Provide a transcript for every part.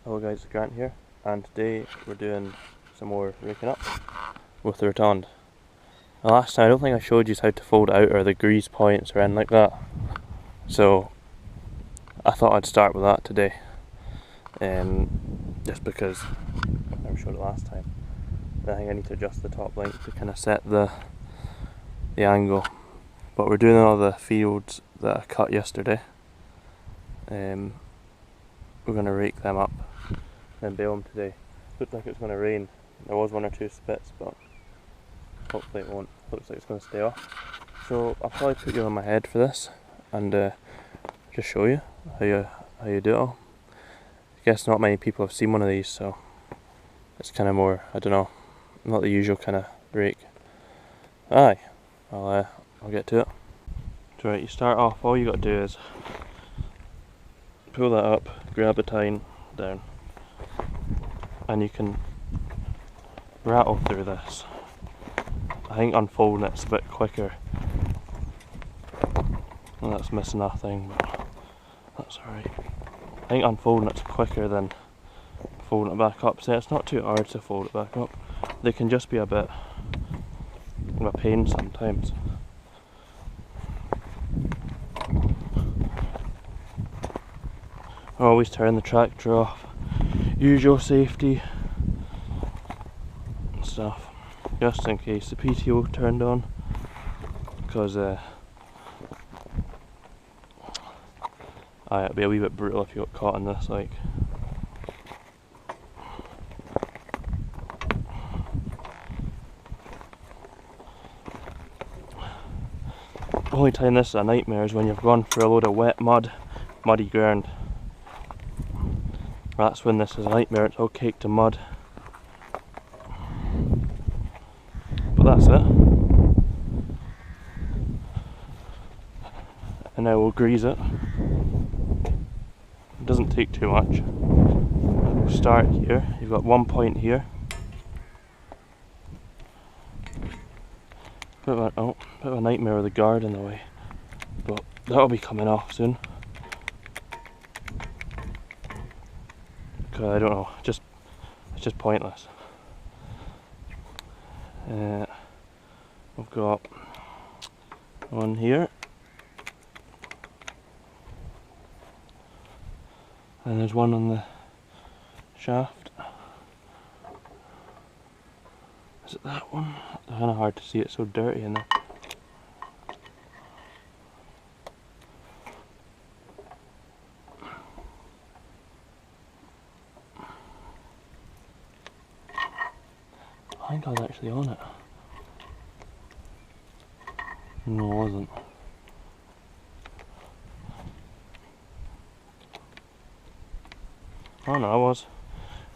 Hello guys, it's Grant here, and today we're doing some more raking up with the rotund. Now last time I don't think I showed you how to fold it out or the grease points or anything like that, so I thought I'd start with that today, just because I never showed it last time. I think I need to adjust the top length to kind of set the angle, but we're doing all the fields that I cut yesterday. We're going to rake them up and bale them today. Looks like it's going to rain. There was one or two spits, but hopefully it won't. Looks like it's going to stay off. So I'll probably put you on my head for this and just show you how you do it all. I guess not many people have seen one of these, so it's kind of more, I don't know, not the usual kind of rake. Aye, I'll get to it. So right, you start off, all you got to do is pull that up, grab the tine down, and you can rattle through this. I think unfolding it's a bit quicker. Well, that's missing that thing, but that's alright. I think unfolding it's quicker than folding it back up. So it's not too hard to fold it back up. They can just be a bit of a pain sometimes. Always turn the tractor off. Usual safety stuff, just in case the PTO turned on, because it'd be a wee bit brutal if you got caught in this. Like, the only time this is a nightmare is when you've gone for a load of wet muddy ground. That's when this is a nightmare, it's all caked in mud. But that's it. And now we'll grease it. It doesn't take too much. We'll start here. You've got one point here. Bit of a nightmare with the guard in the way. But that'll be coming off soon. I don't know, it's just pointless. We've got one here, and there's one on the shaft. Is it that one? It's kind of hard to see, it's so dirty in there. I think I was actually on it. No, I wasn't. Oh no, I was.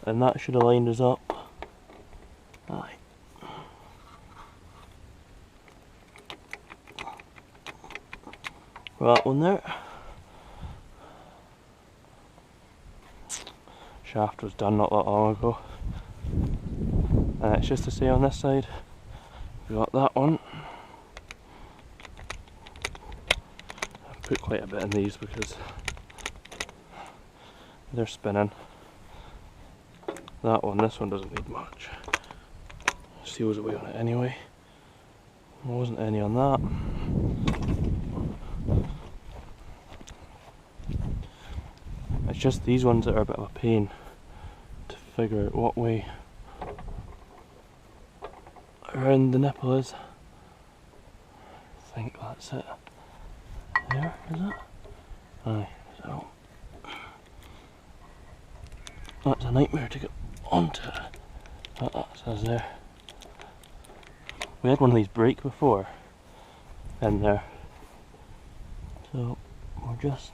And that should have lined us up. Aye. That one there. Shaft was done not that long ago. And it's just to say on this side, we got that one. I've put quite a bit in these because they're spinning. That one, this one doesn't need much. Seals away on it anyway. There wasn't any on that. It's just these ones that are a bit of a pain to figure out what way around the nipple is. I think that's it. There, is it? Aye, so that's a nightmare to get onto it. That says there. We had one of these break before in there, so we'll just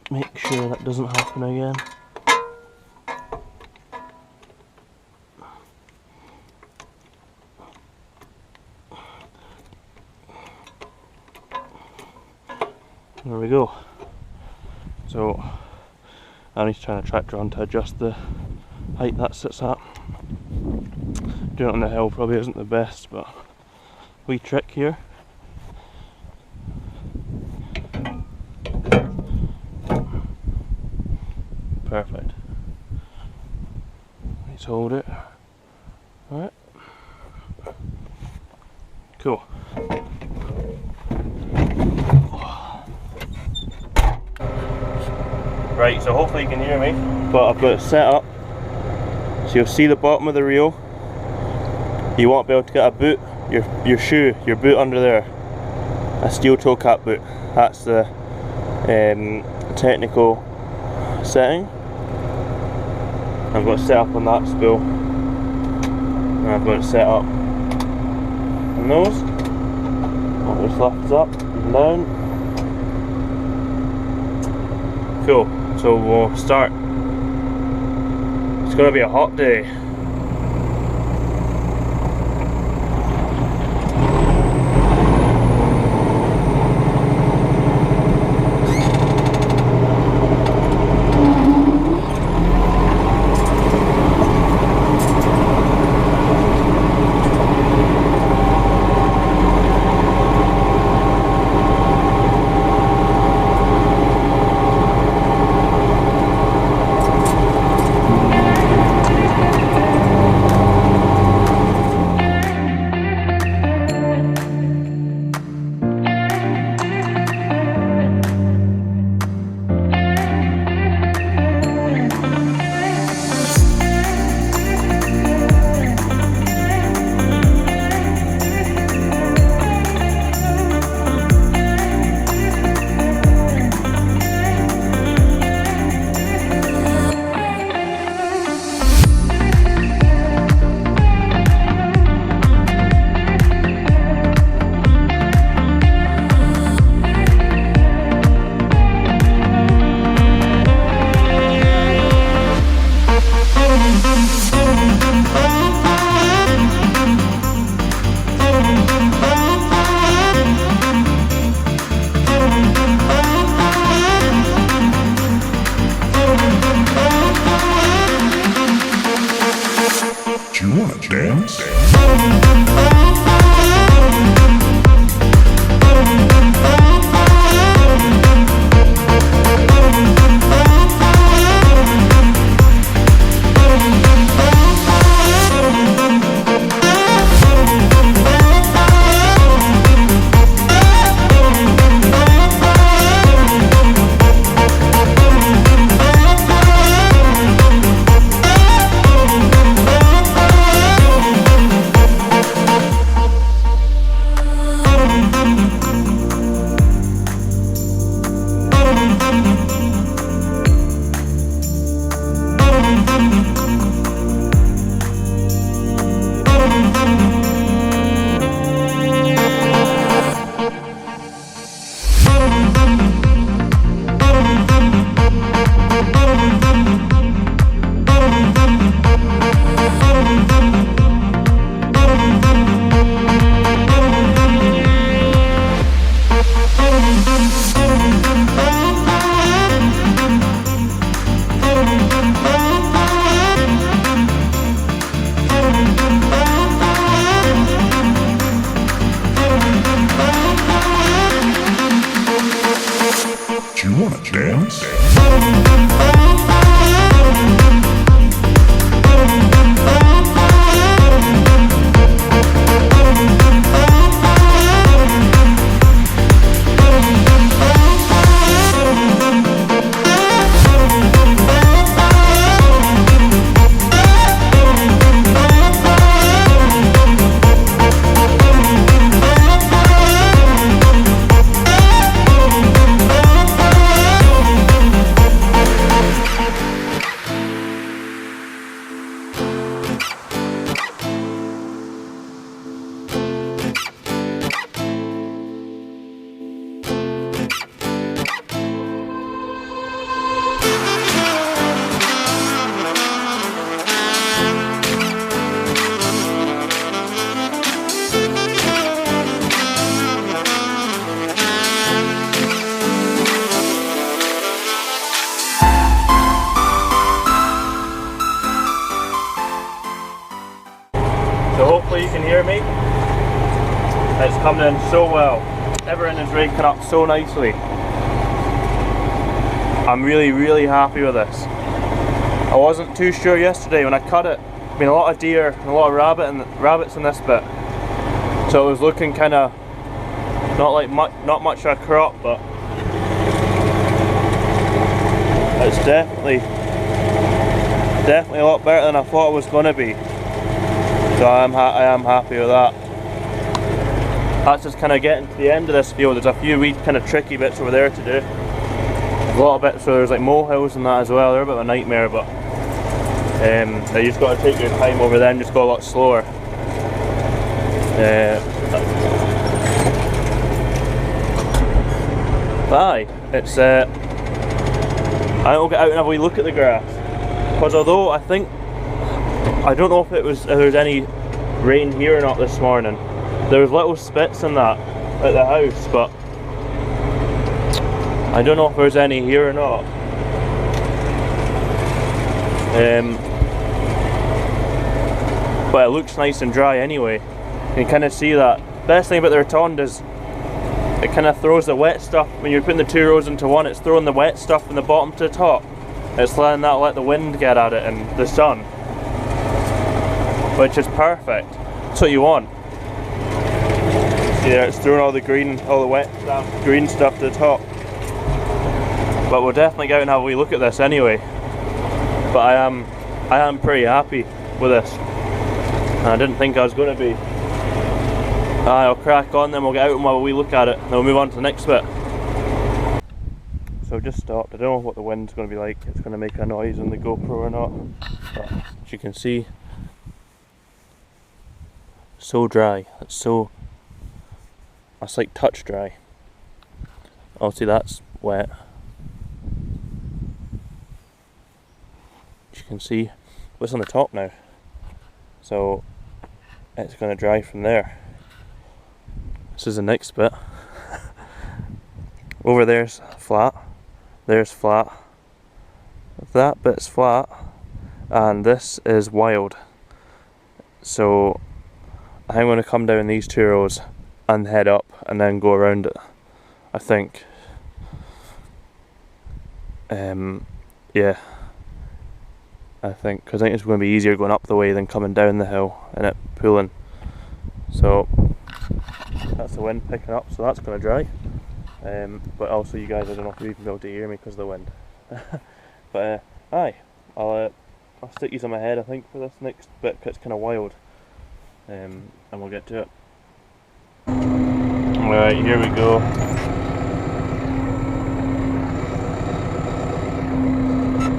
make sure that doesn't happen again. There we go. So I need to turn the tractor on to adjust the height that sits at. Doing it on the hill probably isn't the best, but wee trick here. Perfect. Let's hold it. Alright. Cool. Right, so hopefully you can hear me, but I've got it set up so you'll see the bottom of the reel. You won't be able to get a boot, your shoe, your boot under there, a steel toe cap boot. That's the technical setting. I've got it set up on that spool, and I've got it set up on those. I'll just lift it up and down. Cool, so we'll start. It's going to be a hot day. So hopefully you can hear me. It's coming in so well. Everything is raking up so nicely. I'm really happy with this. I wasn't too sure yesterday when I cut it. Been a lot of deer and a lot of rabbits in this bit, so it was looking kind of not much of a crop, but it's definitely a lot better than I thought it was going to be. So I am happy with that. That's just kind of getting to the end of this field. There's a few wee kind of tricky bits over there to do. There's a lot of bits, so there's like molehills and that as well. They're a bit of a nightmare, but you just got to take your time over there and just go a lot slower. Aye, it's I think we'll get out and have a wee look at the grass, because although I don't know if there's any rain here or not this morning. There was little spits in that at the house, but I don't know if there's any here or not. But it looks nice and dry anyway. You can kind of see that. Best thing about the Rotonda is it kind of throws the wet stuff. When you're putting the two rows into one, it's throwing the wet stuff from the bottom to the top. It's letting that let the wind get at it and the sun, which is perfect. That's what you want. See there, it's throwing all the wet stuff, green stuff to the top. But we'll definitely go out and have a wee look at this anyway. But I am pretty happy with this. And I didn't think I was going to be. I'll crack on, then we'll get out and have a wee look at it, and then we'll move on to the next bit. So I've just stopped. I don't know what the wind's going to be like. It's going to make a noise on the GoPro or not. But as you can see, so dry. It's like touch dry. Obviously that's wet. As you can see, what's on the top now. So it's going to dry from there. This is the next bit. Over there's flat, there's flat, that bit's flat, and this is wild. So I'm going to come down these two rows and head up and then go around it, I think. Yeah, I think, because I think it's going to be easier going up the way than coming down the hill and it pulling. So that's the wind picking up, so that's going to dry. But also, you guys, I don't know if you even be able to hear me because of the wind. But aye, I'll stick these on my head, I think, for this next bit, because it's kind of wild. And we'll get to it. Alright, here we go.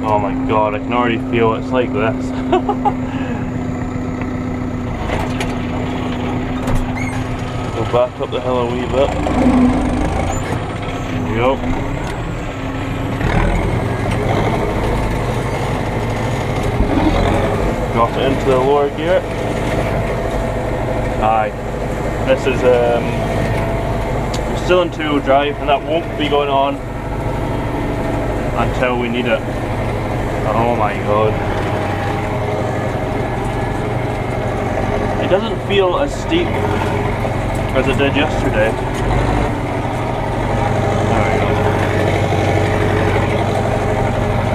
Oh my god, I can already feel it's like this. Go back up the hill a wee bit. There we go. Got it into the lower gear. Aye. This is still in two-wheel drive, and that won't be going on until we need it. Oh my god. It doesn't feel as steep as it did yesterday. There we go.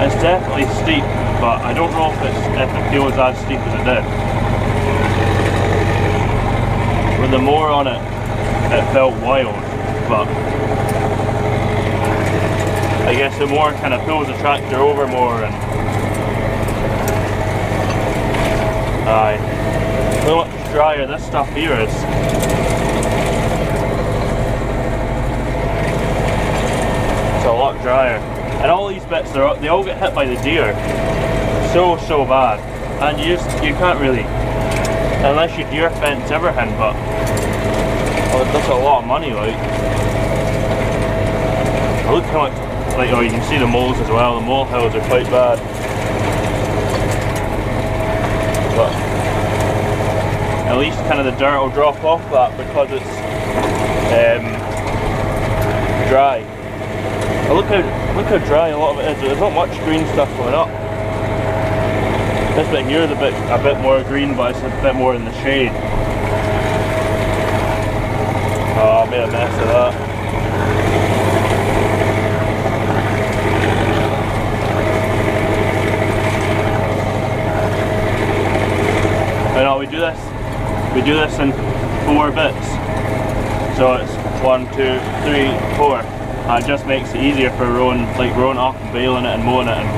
It's definitely steep, but I don't know if it feels as steep as it did. With the mower on it, it felt wild, but I guess the mower kind of pulls the tractor over more, and aye. Look how much drier this stuff here is. It's a lot drier. And all these bits, they all get hit by the deer. So bad. And you can't really, unless you deer fence everything, but that's a lot of money, like. Look how much, like, oh, you can see the moles as well. The molehills are quite bad. But at least kind of the dirt will drop off that because it's dry. Look how dry a lot of it is. There's not much green stuff coming up. This bit here is a bit more green, but it's a bit more in the shade. Oh, I made a mess of that. do this in 4 bits. So it's 1, 2, 3, 4. And it just makes it easier for rowing up and baling it and mowing it, and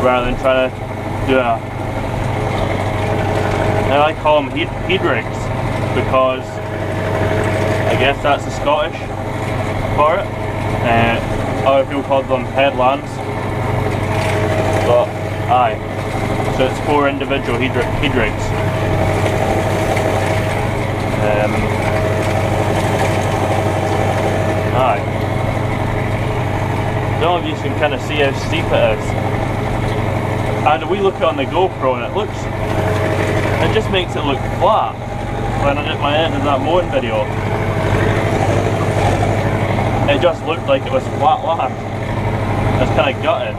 rather than trying to do I call them head rigs, because I guess that's the Scottish for it. Other people call them headlands, but aye. So it's 4 individual head rigs. Aye. I don't know if you can kind of see how steep it is. And we look on the GoPro and it just makes it look flat. When I did my end of that mowing video, it just looked like it was flat land. I was kind of gutted.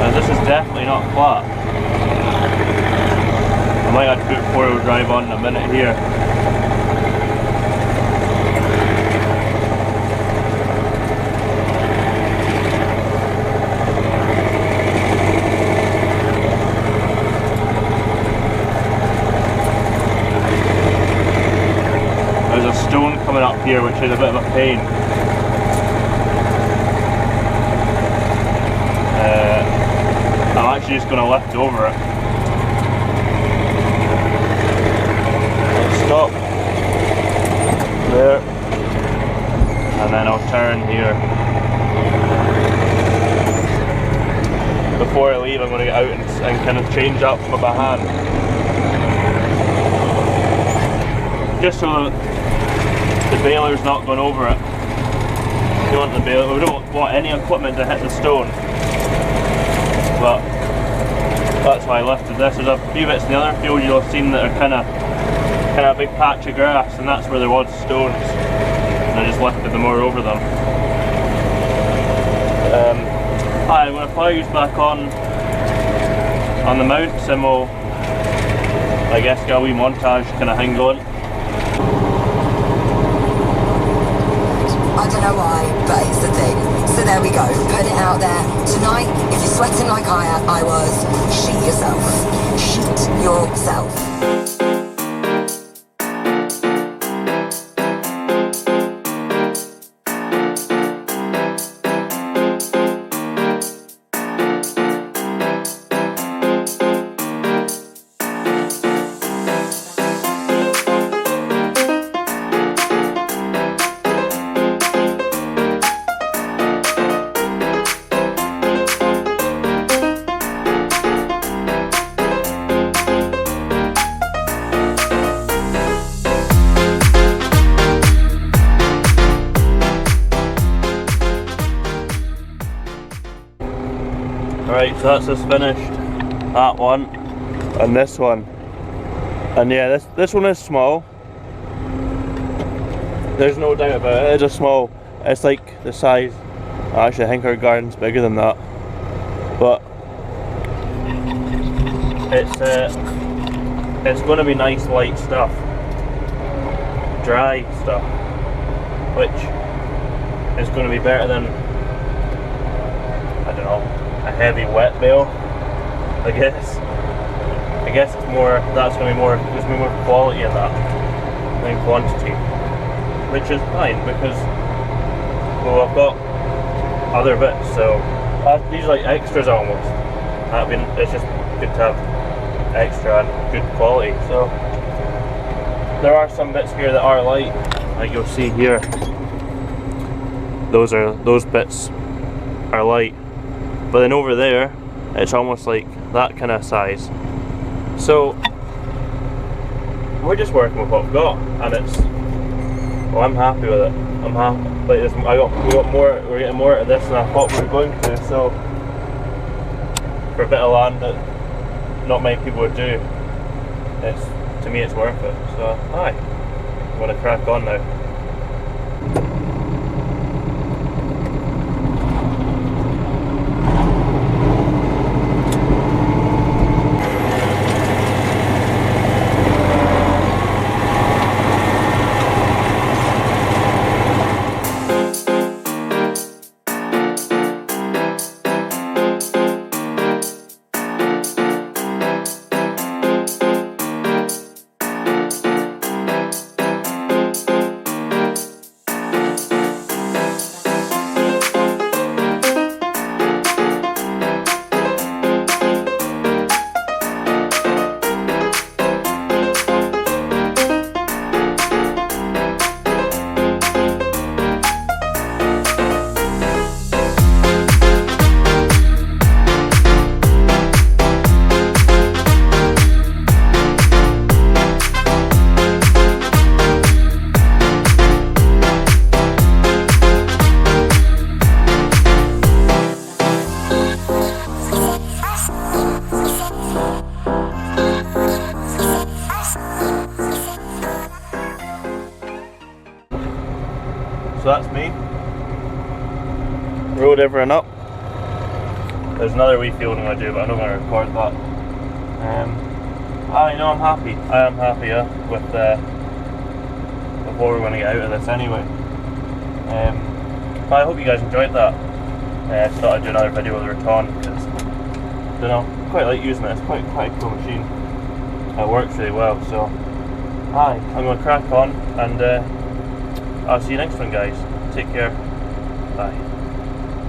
And this is definitely not flat. I might have to put 4-wheel drive on in a minute here. There's a stone coming up here which is a bit of a pain. I'm actually just going to lift over it. I'll stop there, and then I'll turn here. Before I leave, I'm going to get out and kind of change up with my hand, just so the baler's not going over it. We want the baler. We don't want any equipment to hit the stone. But that's why I lifted this. There's a few bits in the other field you'll have seen that are kind of a big patch of grass, and that's where there was stones. And I just lifted them more over them. I'm going to fly these back on the mounts, and we'll, I guess, get a wee montage kind of thing going. I don't know why, but it's the thing. So there we go, put it out there. Tonight, if you're sweating like I was, sheet yourself. Sheet yourself. Right, so that's just finished. That one and this one. And yeah, this one is small. There's no doubt about it. It is a small. It's like the size. Actually, I think our garden's bigger than that. But it's going to be nice light stuff, dry stuff, which is going to be better than, I don't know, a heavy wet bale. I guess it's more. That's going to be more. There's going to be more quality in that than quantity, which is fine because, well, I've got other bits, so these are like extras almost. It's just good to have extra and good quality. So there are some bits here that are light, like you'll see here. Those bits are light, but then over there it's almost like that kind of size. So we're just working with what we've got, and well, I'm happy with it. I'm happy. Like this, we're getting more out of this than I thought we were going to. So for a bit of land that not many people would do, to me it's worth it. So aye, I'm gonna crack on now. So that's me. Rode everything up. There's another wee field I'm going to do, but I'm not going to record that. I know I'm happy. I am happy with what we're going to get out of this anyway. But I hope you guys enjoyed that. I thought I'd do another video with the Raton because I don't know, I quite like using it. It's quite a cool machine. It works really well. So, I'm going to crack on, and I'll see you next one, guys. Take care. Bye.